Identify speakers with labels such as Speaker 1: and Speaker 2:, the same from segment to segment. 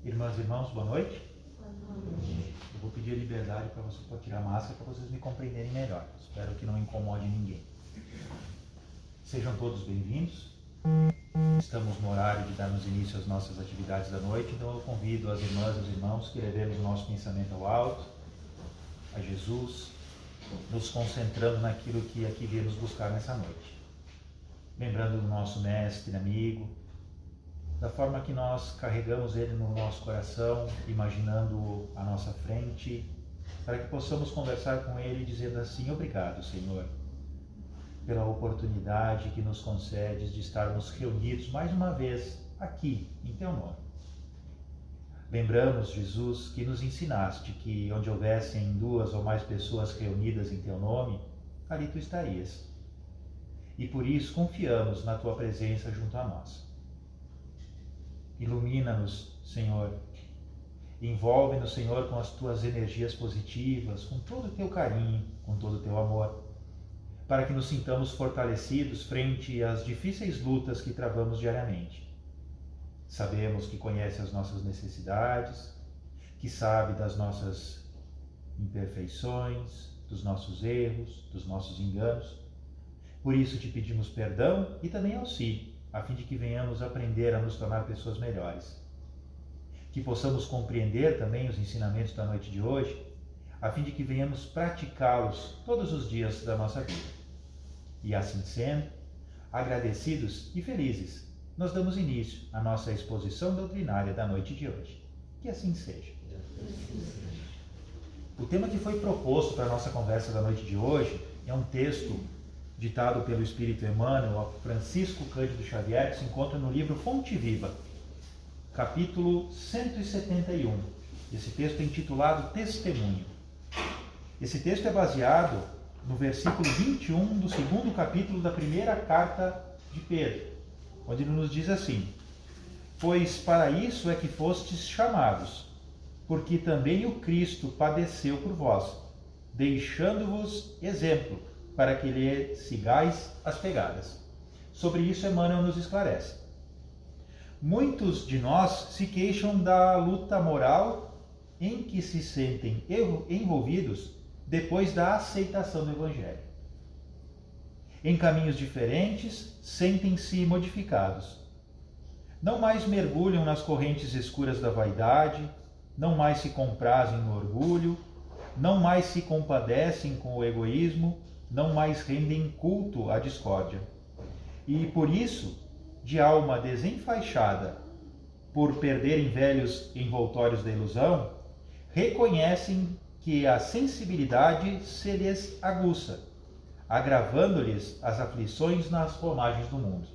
Speaker 1: Irmãs e irmãos, boa noite. Eu vou pedir liberdade para você tirar a máscara para vocês me compreenderem melhor. Espero que não incomode ninguém. Sejam todos bem-vindos. Estamos no horário de darmos início às nossas atividades da noite, então eu convido as irmãs e os irmãos que levemos o nosso pensamento ao alto, a Jesus, nos concentrando naquilo que aqui viemos buscar nessa noite. Lembrando do nosso mestre, amigo, da forma que nós carregamos ele no nosso coração, imaginando-o à nossa frente, para que possamos conversar com ele dizendo assim: obrigado, Senhor, pela oportunidade que nos concedes de estarmos reunidos mais uma vez aqui, em Teu nome. Lembramos, Jesus, que nos ensinaste que onde houvessem 2 ou mais pessoas reunidas em Teu nome, ali Tu estarias. E por isso confiamos na Tua presença junto a nós. Ilumina-nos, Senhor. Envolve-nos, Senhor, com as Tuas energias positivas, com todo o Teu carinho, com todo o Teu amor, para que nos sintamos fortalecidos frente às difíceis lutas que travamos diariamente. Sabemos que conhece as nossas necessidades, que sabe das nossas imperfeições, dos nossos erros, dos nossos enganos. Por isso te pedimos perdão e também auxílio, a fim de que venhamos aprender a nos tornar pessoas melhores. Que possamos compreender também os ensinamentos da noite de hoje, a fim de que venhamos praticá-los todos os dias da nossa vida. E assim sendo, agradecidos e felizes, nós damos início à nossa exposição doutrinária da noite de hoje. Que assim seja. O tema que foi proposto para a nossa conversa da noite de hoje é um texto ditado pelo Espírito Emmanuel, Francisco Cândido Xavier, que se encontra no livro Fonte Viva, capítulo 171. Esse texto é intitulado Testemunho. Esse texto é baseado no versículo 21 do 2º capítulo da primeira carta de Pedro, onde ele nos diz assim: pois para isso é que fostes chamados, porque também o Cristo padeceu por vós, deixando-vos exemplo, para que lhe sigais as pegadas. Sobre isso, Emmanuel nos esclarece. Muitos de nós se queixam da luta moral em que se sentem envolvidos depois da aceitação do Evangelho. Em caminhos diferentes, sentem-se modificados. Não mais mergulham nas correntes escuras da vaidade, não mais se comprazem no orgulho, não mais se compadecem com o egoísmo, não mais rendem culto à discórdia. E por isso, de alma desenfaixada, por perderem velhos envoltórios da ilusão, reconhecem que a sensibilidade se lhes aguça, agravando-lhes as aflições nas romagens do mundo.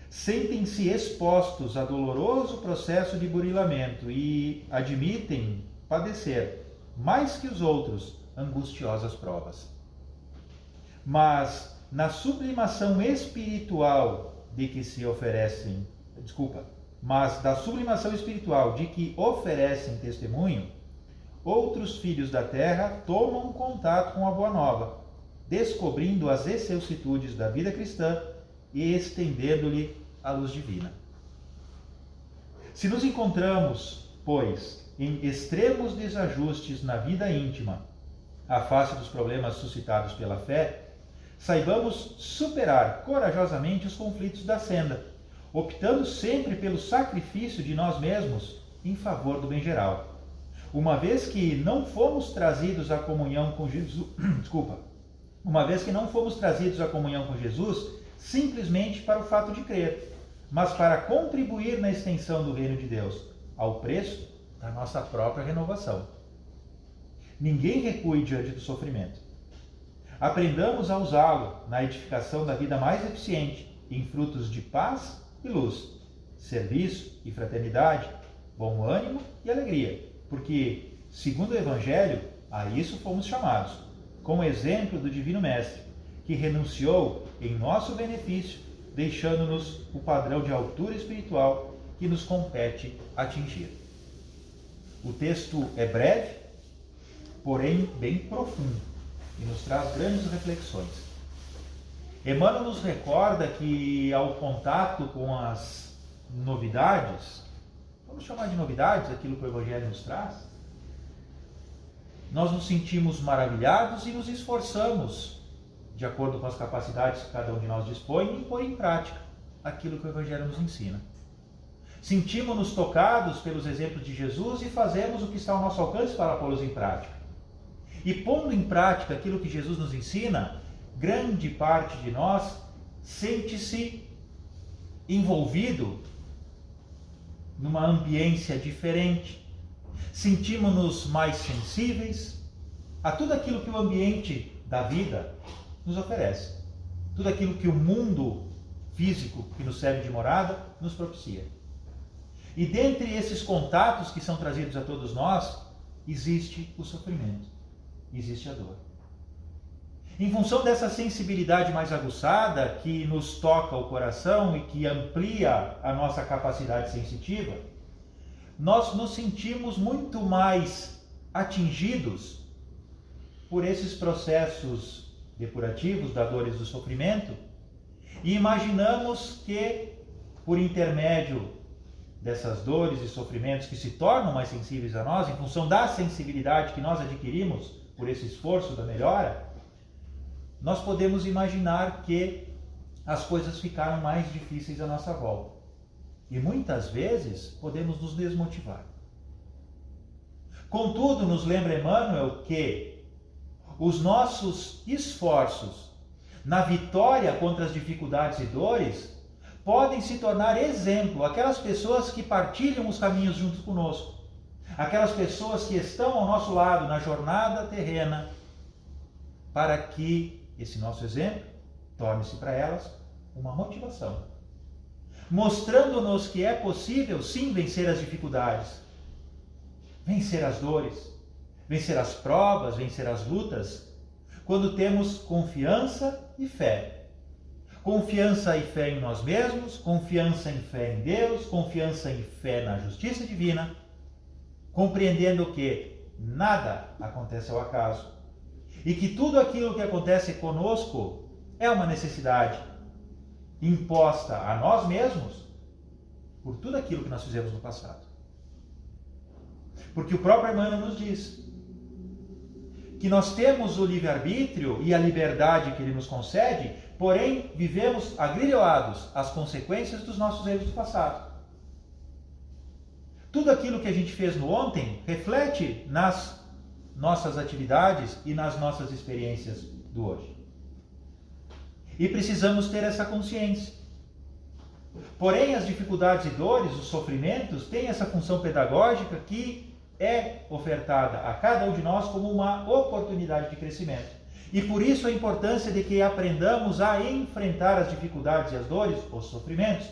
Speaker 1: Sentem-se expostos a doloroso processo de burilamento e admitem padecer, mais que os outros, angustiosas provas. Mas na sublimação espiritual de que oferecem testemunho, outros filhos da terra tomam contato com a Boa Nova, descobrindo as excelsitudes da vida cristã e estendendo-lhe a luz divina. Se nos encontramos, pois, em extremos desajustes na vida íntima, à face dos problemas suscitados pela fé, saibamos superar corajosamente os conflitos da senda, optando sempre pelo sacrifício de nós mesmos em favor do bem geral. Uma vez que não fomos trazidos à comunhão com Jesus, simplesmente para o fato de crer, mas para contribuir na extensão do reino de Deus, ao preço da nossa própria renovação. Ninguém recue diante do sofrimento. Aprendamos a usá-lo na edificação da vida mais eficiente, em frutos de paz e luz, serviço e fraternidade, bom ânimo e alegria, porque, segundo o Evangelho, a isso fomos chamados, com o exemplo do Divino Mestre, que renunciou em nosso benefício, deixando-nos o padrão de altura espiritual que nos compete atingir. O texto é breve, porém bem profundo, e nos traz grandes reflexões. Emmanuel nos recorda que, ao contato com as novidades, vamos chamar de novidades, aquilo que o Evangelho nos traz, nós nos sentimos maravilhados e nos esforçamos, de acordo com as capacidades que cada um de nós dispõe, em pôr em prática aquilo que o Evangelho nos ensina. Sentimos-nos tocados pelos exemplos de Jesus e fazemos o que está ao nosso alcance para pô-los em prática. E pondo em prática aquilo que Jesus nos ensina, grande parte de nós sente-se envolvido numa ambiência diferente. Sentimos-nos mais sensíveis a tudo aquilo que o ambiente da vida nos oferece. Tudo aquilo que o mundo físico que nos serve de morada nos propicia. E dentre esses contatos que são trazidos a todos nós, existe o sofrimento, existe a dor. Em função dessa sensibilidade mais aguçada, que nos toca o coração e que amplia a nossa capacidade sensitiva, nós nos sentimos muito mais atingidos por esses processos depurativos da dor e do sofrimento e imaginamos que, por intermédio dessas dores e sofrimentos que se tornam mais sensíveis a nós, em função da sensibilidade que nós adquirimos por esse esforço da melhora, nós podemos imaginar que as coisas ficaram mais difíceis à nossa volta. E muitas vezes podemos nos desmotivar. Contudo, nos lembra Emmanuel que os nossos esforços na vitória contra as dificuldades e dores podem se tornar exemplo aquelas pessoas que partilham os caminhos junto conosco, aquelas pessoas que estão ao nosso lado na jornada terrena, para que esse nosso exemplo torne-se para elas uma motivação, mostrando-nos que é possível sim vencer as dificuldades, vencer as dores, vencer as provas, vencer as lutas, quando temos confiança e fé. Confiança e fé em nós mesmos, confiança e fé em Deus, confiança e fé na justiça divina, compreendendo que nada acontece ao acaso e que tudo aquilo que acontece conosco é uma necessidade imposta a nós mesmos por tudo aquilo que nós fizemos no passado. Porque o próprio Emmanuel nos diz que nós temos o livre-arbítrio e a liberdade que ele nos concede, porém vivemos agrilhoados às consequências dos nossos erros do passado. Tudo aquilo que a gente fez no ontem reflete nas nossas atividades e nas nossas experiências do hoje. E precisamos ter essa consciência. Porém, as dificuldades e dores, os sofrimentos, têm essa função pedagógica que é ofertada a cada um de nós como uma oportunidade de crescimento. E por isso a importância de que aprendamos a enfrentar as dificuldades e as dores, os sofrimentos,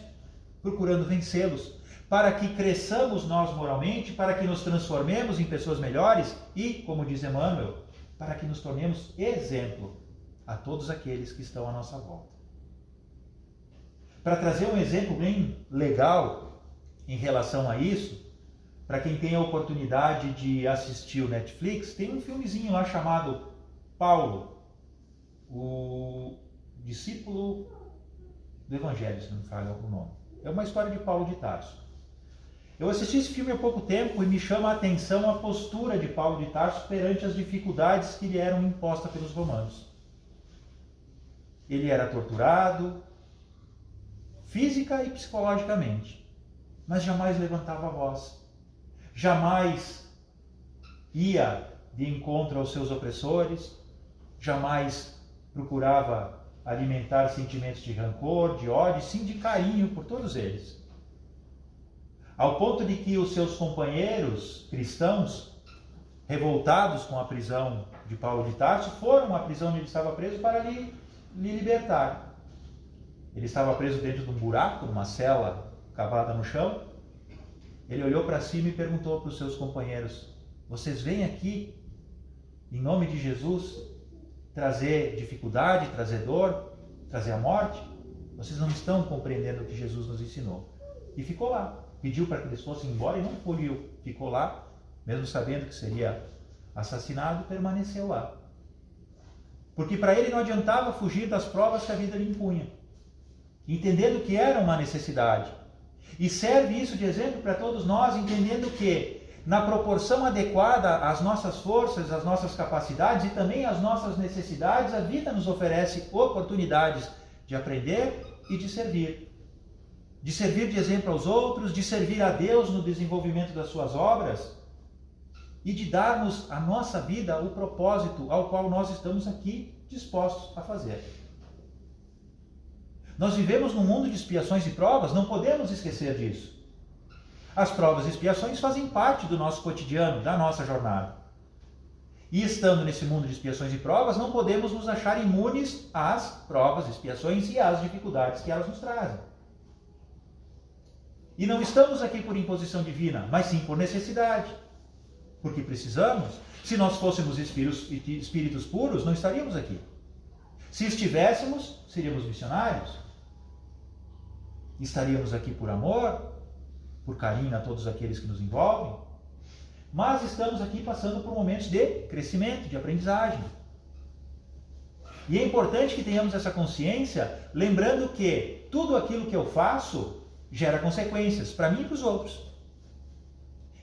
Speaker 1: procurando vencê-los, para que cresçamos nós moralmente, para que nos transformemos em pessoas melhores e, como diz Emmanuel, para que nos tornemos exemplo a todos aqueles que estão à nossa volta. Para trazer um exemplo bem legal em relação a isso, para quem tem a oportunidade de assistir o Netflix, tem um filmezinho lá chamado Paulo, o discípulo do Evangelho, se não me falha algum nome. É uma história de Paulo de Tarso. Eu assisti esse filme há pouco tempo e me chama a atenção a postura de Paulo de Tarso perante as dificuldades que lhe eram impostas pelos romanos. Ele era torturado, física e psicologicamente, mas jamais levantava a voz. Jamais ia de encontro aos seus opressores, jamais procurava alimentar sentimentos de rancor, de ódio, sim de carinho por todos eles. Ao ponto de que os seus companheiros cristãos, revoltados com a prisão de Paulo de Tarso, foram à prisão onde ele estava preso para lhe libertar. Ele estava preso dentro de um buraco, numa cela cavada no chão. Ele olhou para cima e perguntou para os seus companheiros: vocês vêm aqui, em nome de Jesus, trazer dificuldade, trazer dor, trazer a morte? Vocês não estão compreendendo o que Jesus nos ensinou. E ficou lá. Pediu para que eles fossem embora e não fugiu. Ficou lá, mesmo sabendo que seria assassinado, permaneceu lá. Porque para ele não adiantava fugir das provas que a vida lhe impunha. Entendendo que era uma necessidade. E serve isso de exemplo para todos nós, entendendo que, na proporção adequada às nossas forças, às nossas capacidades e também às nossas necessidades, a vida nos oferece oportunidades de aprender e de servir. De servir de exemplo aos outros, de servir a Deus no desenvolvimento das suas obras e de darmos à nossa vida o propósito ao qual nós estamos aqui dispostos a fazer. Nós vivemos num mundo de expiações e provas, não podemos esquecer disso. As provas e expiações fazem parte do nosso cotidiano, da nossa jornada. E estando nesse mundo de expiações e provas, não podemos nos achar imunes às provas, expiações e às dificuldades que elas nos trazem. E não estamos aqui por imposição divina, mas sim por necessidade. Porque precisamos. Se nós fôssemos espíritos puros, não estaríamos aqui. Se estivéssemos, seríamos missionários. Estaríamos aqui por amor, por carinho a todos aqueles que nos envolvem, mas estamos aqui passando por momentos de crescimento, de aprendizagem. E é importante que tenhamos essa consciência, lembrando que tudo aquilo que eu faço gera consequências para mim e para os outros.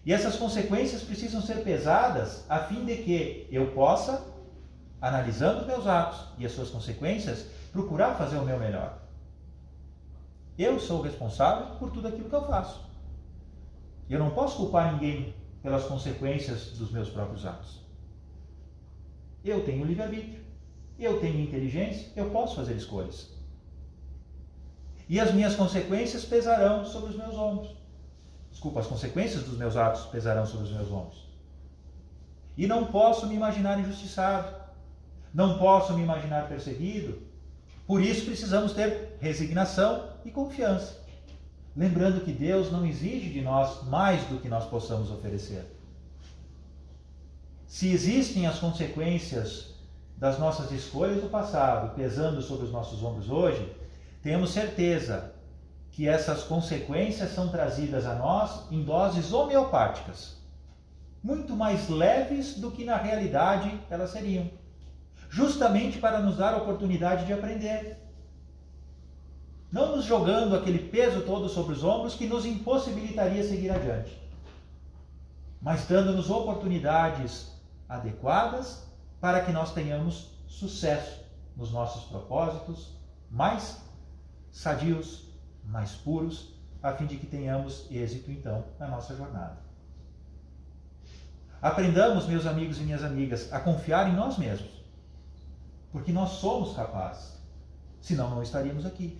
Speaker 1: E essas consequências precisam ser pesadas a fim de que eu possa, analisando meus atos e as suas consequências, procurar fazer o meu melhor. Eu sou responsável por tudo aquilo que eu faço. Eu não posso culpar ninguém pelas consequências dos meus próprios atos. Eu tenho livre-arbítrio, eu tenho inteligência, eu posso fazer escolhas. E as minhas consequências pesarão sobre os meus ombros. Desculpa, as consequências dos meus atos pesarão sobre os meus ombros. E não posso me imaginar injustiçado, não posso me imaginar perseguido. Por isso precisamos ter resignação e confiança. Lembrando que Deus não exige de nós mais do que nós possamos oferecer. Se existem as consequências das nossas escolhas do passado pesando sobre os nossos ombros hoje, temos certeza que essas consequências são trazidas a nós em doses homeopáticas, muito mais leves do que na realidade elas seriam, justamente para nos dar a oportunidade de aprender. Não nos jogando aquele peso todo sobre os ombros que nos impossibilitaria seguir adiante, mas dando-nos oportunidades adequadas para que nós tenhamos sucesso nos nossos propósitos mais sadios, mais puros, a fim de que tenhamos êxito então na nossa jornada. Aprendamos, meus amigos e minhas amigas, a confiar em nós mesmos, porque nós somos capazes, senão não estaríamos aqui.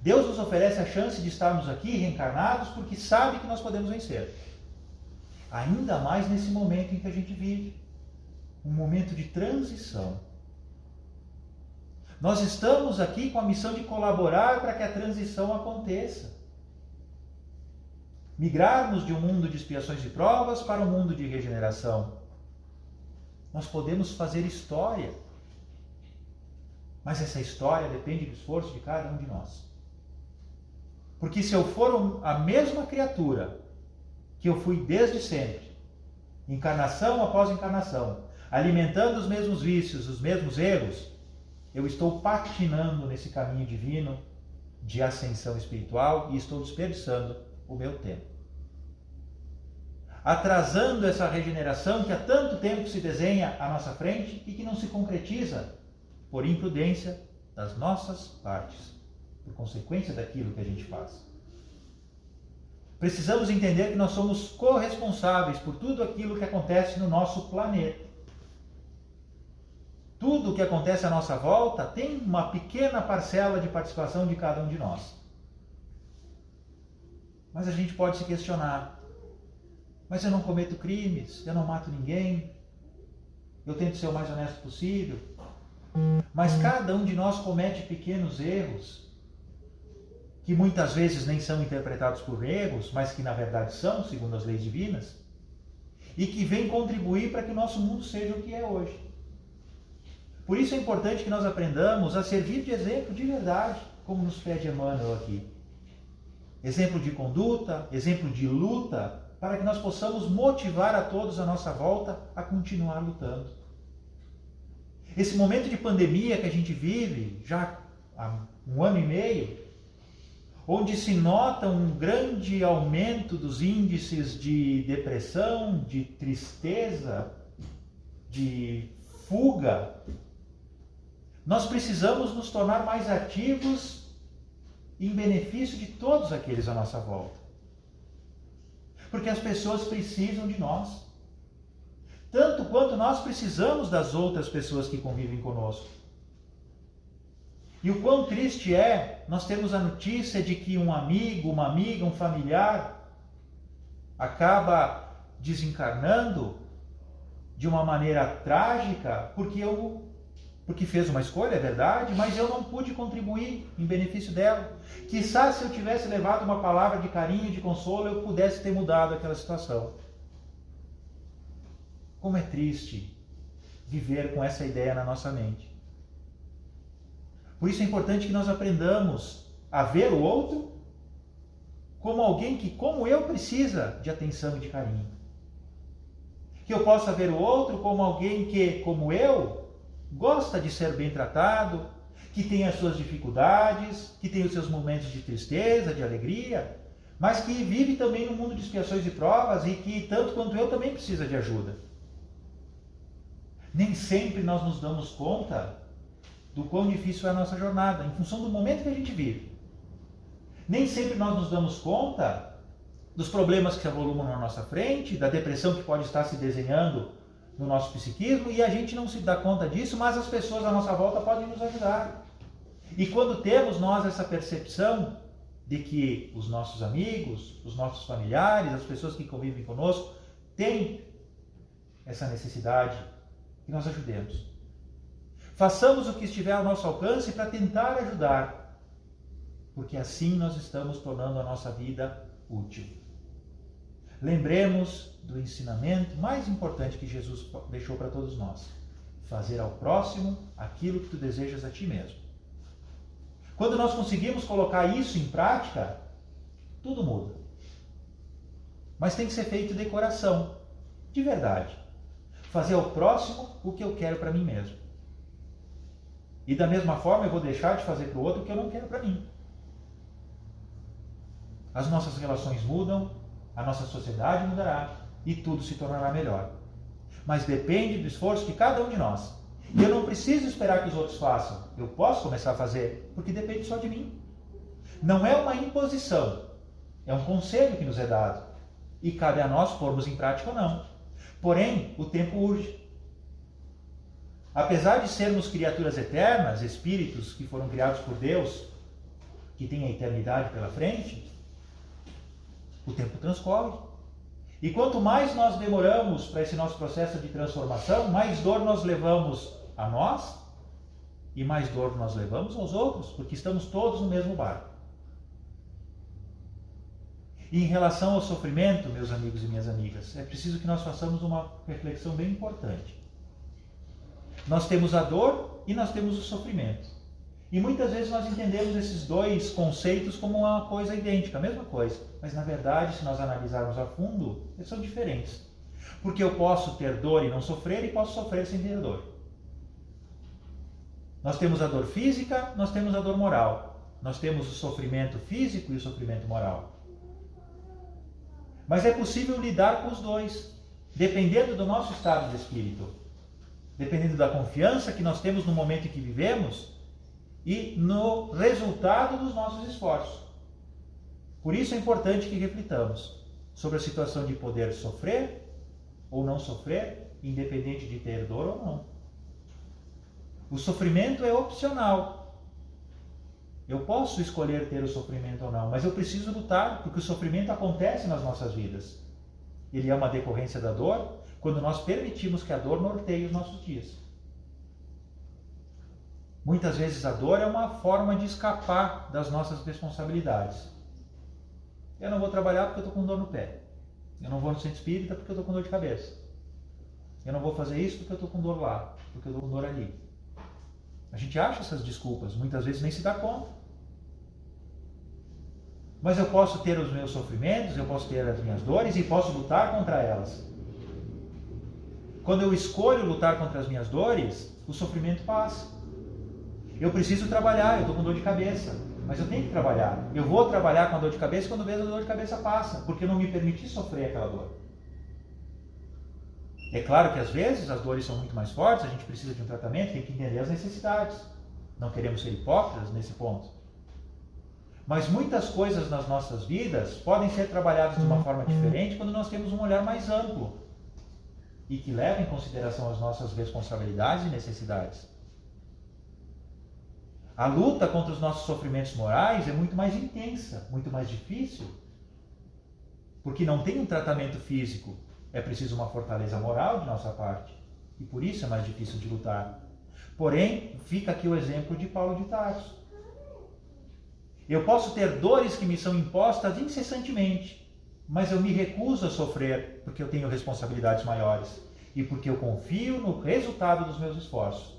Speaker 1: Deus nos oferece a chance de estarmos aqui reencarnados porque sabe que nós podemos vencer. Ainda mais nesse momento em que a gente vive, um momento de transição. Nós estamos aqui com a missão de colaborar para que a transição aconteça. Migrarmos de um mundo de expiações e provas para um mundo de regeneração. Nós podemos fazer história, mas essa história depende do esforço de cada um de nós. Porque se eu for a mesma criatura que eu fui desde sempre, encarnação após encarnação, alimentando os mesmos vícios, os mesmos erros, eu estou patinando nesse caminho divino de ascensão espiritual e estou desperdiçando o meu tempo. Atrasando essa regeneração que há tanto tempo se desenha à nossa frente e que não se concretiza por imprudência das nossas partes, por consequência daquilo que a gente faz. Precisamos entender que nós somos corresponsáveis por tudo aquilo que acontece no nosso planeta. Tudo o que acontece à nossa volta tem uma pequena parcela de participação de cada um de nós. Mas a gente pode se questionar. Mas eu não cometo crimes, eu não mato ninguém, eu tento ser o mais honesto possível. Mas cada um de nós comete pequenos erros, que muitas vezes nem são interpretados por erros, mas que na verdade são, segundo as leis divinas, e que vêm contribuir para que o nosso mundo seja o que é hoje. Por isso é importante que nós aprendamos a servir de exemplo de verdade, como nos pede Emmanuel aqui. Exemplo de conduta, exemplo de luta, para que nós possamos motivar a todos à nossa volta a continuar lutando. Esse momento de pandemia que a gente vive, já há 1 ano e meio, onde se nota um grande aumento dos índices de depressão, de tristeza, de fuga, nós precisamos nos tornar mais ativos em benefício de todos aqueles à nossa volta. Porque as pessoas precisam de nós, tanto quanto nós precisamos das outras pessoas que convivem conosco. E o quão triste é nós termos a notícia de que um amigo, uma amiga, um familiar acaba desencarnando de uma maneira trágica porque fez uma escolha, é verdade, mas eu não pude contribuir em benefício dela. Quizá se eu tivesse levado uma palavra de carinho, de consolo, eu pudesse ter mudado aquela situação. Como é triste viver com essa ideia na nossa mente. Por isso é importante que nós aprendamos a ver o outro como alguém que, como eu, precisa de atenção e de carinho. Que eu possa ver o outro como alguém que, como eu, gosta de ser bem tratado, que tem as suas dificuldades, que tem os seus momentos de tristeza, de alegria, mas que vive também no mundo de expiações e provas e que, tanto quanto eu, também precisa de ajuda. Nem sempre nós nos damos conta do quão difícil é a nossa jornada, em função do momento que a gente vive. Nem sempre nós nos damos conta dos problemas que se avolumam na nossa frente, da depressão que pode estar se desenhando no nosso psiquismo, e a gente não se dá conta disso, mas as pessoas à nossa volta podem nos ajudar. E quando temos nós essa percepção de que os nossos amigos, os nossos familiares, as pessoas que convivem conosco, têm essa necessidade, que nós ajudemos. Façamos o que estiver ao nosso alcance para tentar ajudar, porque assim nós estamos tornando a nossa vida útil. Lembremos do ensinamento mais importante que Jesus deixou para todos nós: fazer ao próximo aquilo que tu desejas a ti mesmo. Quando nós conseguimos colocar isso em prática, tudo muda. Mas tem que ser feito de coração, de verdade. Fazer ao próximo o que eu quero para mim mesmo. E da mesma forma eu vou deixar de fazer para o outro o que eu não quero para mim. As nossas relações mudam, a nossa sociedade mudará e tudo se tornará melhor. Mas depende do esforço de cada um de nós. E eu não preciso esperar que os outros façam. Eu posso começar a fazer, porque depende só de mim. Não é uma imposição, é um conselho que nos é dado. E cabe a nós pormos em prática ou não. Porém, o tempo urge. Apesar de sermos criaturas eternas, espíritos que foram criados por Deus, que têm a eternidade pela frente, o tempo transcorre. E quanto mais nós demoramos para esse nosso processo de transformação, mais dor nós levamos a nós e mais dor nós levamos aos outros, porque estamos todos no mesmo barco. E em relação ao sofrimento, meus amigos e minhas amigas, é preciso que nós façamos uma reflexão bem importante. Nós temos a dor e nós temos o sofrimento. E muitas vezes nós entendemos esses dois conceitos como uma coisa idêntica, a mesma coisa. Mas na verdade, se nós analisarmos a fundo, eles são diferentes. Porque eu posso ter dor e não sofrer, e posso sofrer sem ter dor. Nós temos a dor física, nós temos a dor moral. Nós temos o sofrimento físico e o sofrimento moral. Mas é possível lidar com os dois, dependendo do nosso estado de espírito. Dependendo da confiança que nós temos no momento em que vivemos e no resultado dos nossos esforços. Por isso é importante que reflitamos sobre a situação de poder sofrer ou não sofrer, independente de ter dor ou não. O sofrimento é opcional. Eu posso escolher ter o sofrimento ou não, mas eu preciso lutar, porque o sofrimento acontece nas nossas vidas. Ele é uma decorrência da dor, quando nós permitimos que a dor norteie os nossos dias. Muitas vezes a dor é uma forma de escapar das nossas responsabilidades. Eu não vou trabalhar porque eu estou com dor no pé. Eu não vou no centro espírita porque eu estou com dor de cabeça. Eu não vou fazer isso porque eu estou com dor lá, porque eu estou com dor ali. A gente acha essas desculpas, muitas vezes nem se dá conta. Mas eu posso ter os meus sofrimentos, eu posso ter as minhas dores e posso lutar contra elas. Quando eu escolho lutar contra as minhas dores, o sofrimento passa. Eu preciso trabalhar, eu estou com dor de cabeça. Mas eu tenho que trabalhar. Eu vou trabalhar com a dor de cabeça quando vejo a dor de cabeça passa, porque eu não me permiti sofrer aquela dor. É claro que às vezes as dores são muito mais fortes, a gente precisa de um tratamento, tem que entender as necessidades. Não queremos ser hipócritas nesse ponto. Mas muitas coisas nas nossas vidas podem ser trabalhadas de uma forma diferente quando nós temos um olhar mais amplo e que leva em consideração as nossas responsabilidades e necessidades. A luta contra os nossos sofrimentos morais é muito mais intensa, muito mais difícil, porque não tem um tratamento físico. É preciso uma fortaleza moral de nossa parte, e por isso é mais difícil de lutar. Porém, fica aqui o exemplo de Paulo de Tarso. Eu posso ter dores que me são impostas incessantemente, mas eu me recuso a sofrer porque eu tenho responsabilidades maiores e porque eu confio no resultado dos meus esforços.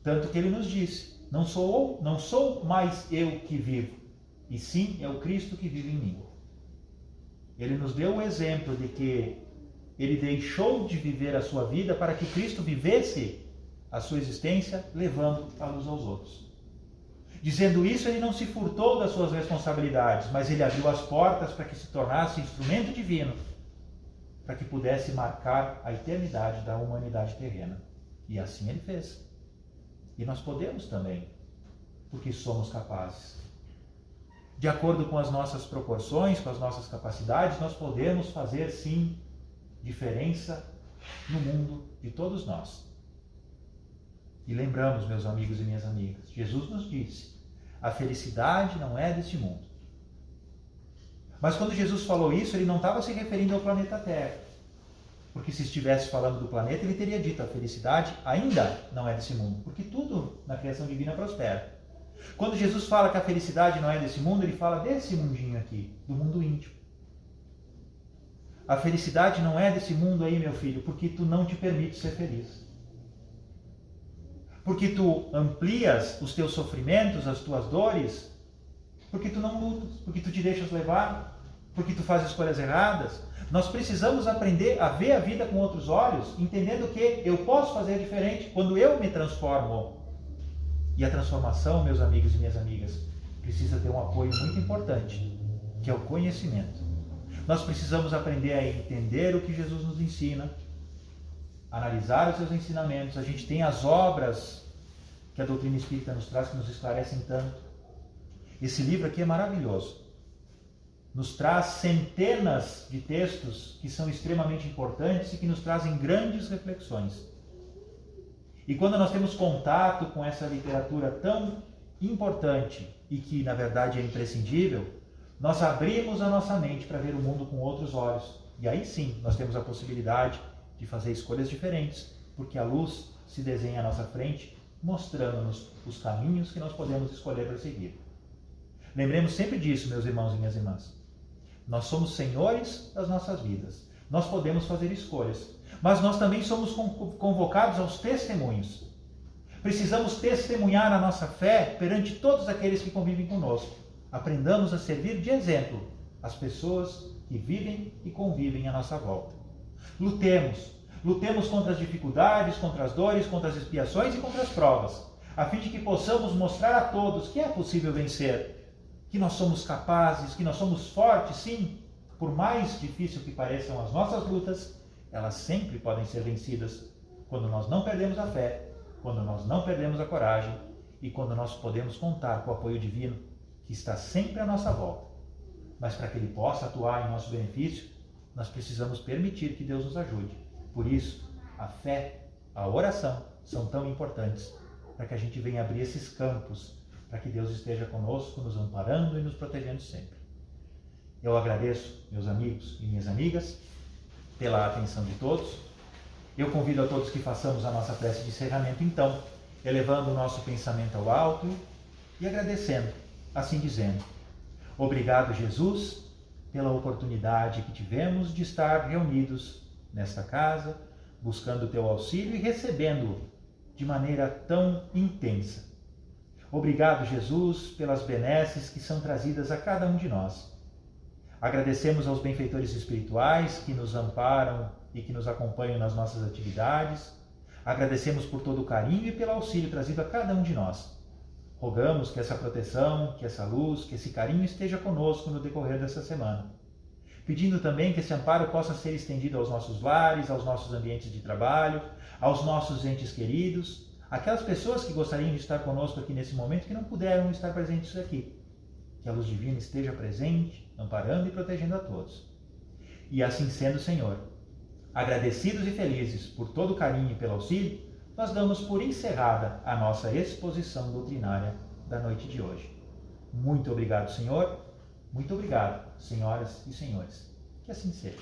Speaker 1: Tanto que ele nos disse, não sou mais eu que vivo, e sim é o Cristo que vive em mim. Ele nos deu o exemplo de que ele deixou de viver a sua vida para que Cristo vivesse a sua existência, levando a luz aos outros. Dizendo isso, ele não se furtou das suas responsabilidades, mas ele abriu as portas para que se tornasse instrumento divino, para que pudesse marcar a eternidade da humanidade terrena. E assim ele fez. E nós podemos também, porque somos capazes. De acordo com as nossas proporções, com as nossas capacidades, nós podemos fazer, sim, diferença no mundo de todos nós. E lembramos, meus amigos e minhas amigas, Jesus nos disse, a felicidade não é deste mundo. Mas quando Jesus falou isso, ele não estava se referindo ao planeta Terra. Porque se estivesse falando do planeta, ele teria dito, a felicidade ainda não é desse mundo. Porque tudo na criação divina prospera. Quando Jesus fala que a felicidade não é desse mundo, ele fala desse mundinho aqui, do mundo íntimo. A felicidade não é desse mundo aí, meu filho, porque tu não te permite ser feliz. Porque tu amplias os teus sofrimentos, as tuas dores, porque tu não lutas, porque tu te deixas levar, porque tu faz escolhas erradas. Nós precisamos aprender a ver a vida com outros olhos, entendendo que eu posso fazer diferente quando eu me transformo. E a transformação, meus amigos e minhas amigas, precisa ter um apoio muito importante, que é o conhecimento. Nós precisamos aprender a entender o que Jesus nos ensina, analisar os seus ensinamentos. A gente tem as obras que a doutrina espírita nos traz, que nos esclarecem tanto. Esse livro aqui é maravilhoso. Nos traz centenas de textos que são extremamente importantes e que nos trazem grandes reflexões. E quando nós temos contato com essa literatura tão importante e que, na verdade, é imprescindível, nós abrimos a nossa mente para ver o mundo com outros olhos. E aí sim, nós temos a possibilidade de fazer escolhas diferentes, porque a luz se desenha à nossa frente, mostrando-nos os caminhos que nós podemos escolher para seguir. Lembremos sempre disso, meus irmãos e minhas irmãs. Nós somos senhores das nossas vidas. Nós podemos fazer escolhas. Mas nós também somos convocados aos testemunhos. Precisamos testemunhar a nossa fé perante todos aqueles que convivem conosco. Aprendamos a servir de exemplo às pessoas que vivem e convivem à nossa volta. Lutemos contra as dificuldades, contra as dores, contra as expiações e contra as provas, a fim de que possamos mostrar a todos que é possível vencer, que nós somos capazes, que nós somos fortes, sim. Por mais difícil que pareçam as nossas lutas, elas sempre podem ser vencidas quando nós não perdemos a fé, quando nós não perdemos a coragem e quando nós podemos contar com o apoio divino que está sempre à nossa volta. Mas para que ele possa atuar em nosso benefício, nós precisamos permitir que Deus nos ajude. Por isso, a fé, a oração são tão importantes para que a gente venha abrir esses campos, para que Deus esteja conosco, nos amparando e nos protegendo sempre. Eu agradeço, meus amigos e minhas amigas, pela atenção de todos. Eu convido a todos que façamos a nossa prece de encerramento, então, elevando o nosso pensamento ao alto e agradecendo, assim dizendo: obrigado, Jesus, pela oportunidade que tivemos de estar reunidos nesta casa, buscando o teu auxílio e recebendo-o de maneira tão intensa. Obrigado, Jesus, pelas benesses que são trazidas a cada um de nós. Agradecemos aos benfeitores espirituais que nos amparam e que nos acompanham nas nossas atividades. Agradecemos por todo o carinho e pelo auxílio trazido a cada um de nós. Rogamos que essa proteção, que essa luz, que esse carinho esteja conosco no decorrer dessa semana. Pedindo também que esse amparo possa ser estendido aos nossos lares, aos nossos ambientes de trabalho, aos nossos entes queridos, aquelas pessoas que gostariam de estar conosco aqui nesse momento que não puderam estar presentes aqui. Que a luz divina esteja presente, amparando e protegendo a todos. E assim sendo, Senhor, agradecidos e felizes por todo o carinho e pelo auxílio, nós damos por encerrada a nossa exposição doutrinária da noite de hoje. Muito obrigado, Senhor. Muito obrigado, senhoras e senhores. Que assim seja.